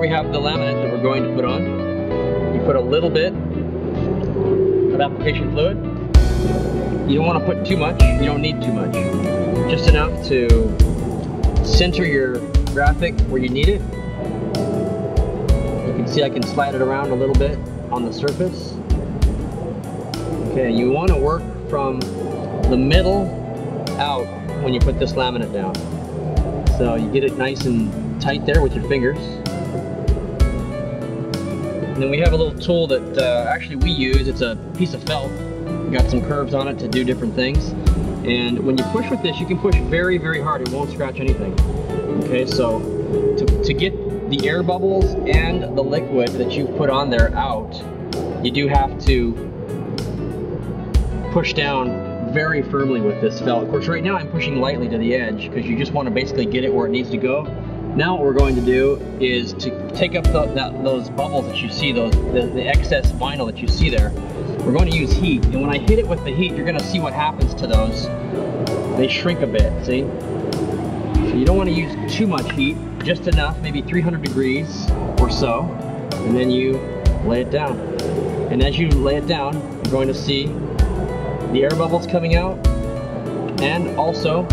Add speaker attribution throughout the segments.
Speaker 1: we have the laminate that we're going to put on. You put a little bit of application fluid. You don't want to put too much, you don't need too much. Just enough to center your graphic where you need it. You can see I can slide it around a little bit on the surface. Okay, you want to work from the middle out when you put this laminate down. So you get it nice and tight there with your fingers. And then we have a little tool that actually we use. It's a piece of felt. Got some curves on it to do different things. And when you push with this, you can push very, very hard. It won't scratch anything. Okay, so to get the air bubbles and the liquid that you've put on there out, you do have to push down very firmly with this felt. Of course, right now I'm pushing lightly to the edge because you just want to basically get it where it needs to go. Now what we're going to do is to take up those bubbles that you see, the excess vinyl that you see there. We're going to use heat, and when I hit it with the heat, you're going to see what happens to those. They shrink a bit, see? So you don't want to use too much heat, just enough, maybe 300 degrees or so, and then you lay it down. And as you lay it down, you're going to see the air bubbles coming out, and also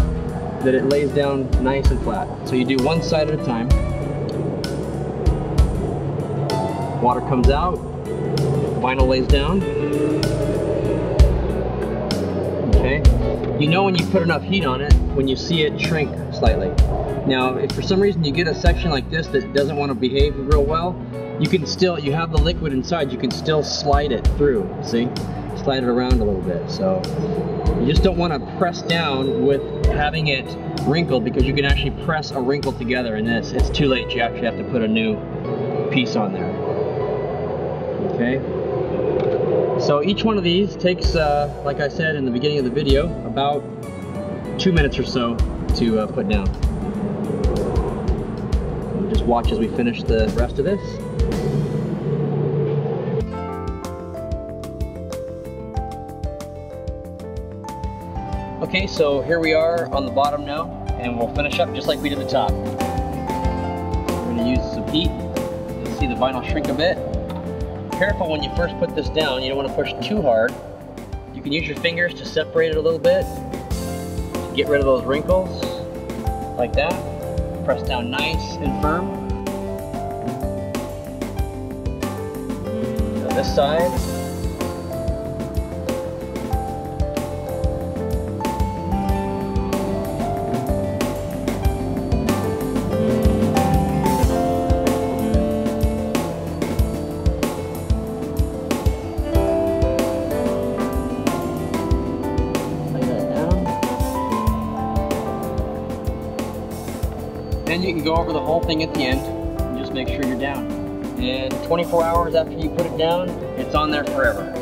Speaker 1: that it lays down nice and flat. So you do one side at a time. Water comes out, vinyl lays down. Okay, you know when you put enough heat on it when you see it shrink slightly. Now, if for some reason you get a section like this that doesn't want to behave real well, you can still, you have the liquid inside, you can still slide it through, see? Slide it around a little bit. So you just don't want to press down with having it wrinkled, because you can actually press a wrinkle together in this. It's too late, you actually have to put a new piece on there. Okay, so each one of these takes, like I said in the beginning of the video, about 2 minutes or so to put down. We'll just watch as we finish the rest of this. Okay, so here we are on the bottom now, and we'll finish up just like we did the top. We're going to use some heat. You'll see the vinyl shrink a bit. Careful when you first put this down, you don't want to push too hard. You can use your fingers to separate it a little bit, to get rid of those wrinkles, like that. Press down nice and firm. Now this side. Then you can go over the whole thing at the end and just make sure you're down. And 24 hours after you put it down, it's on there forever.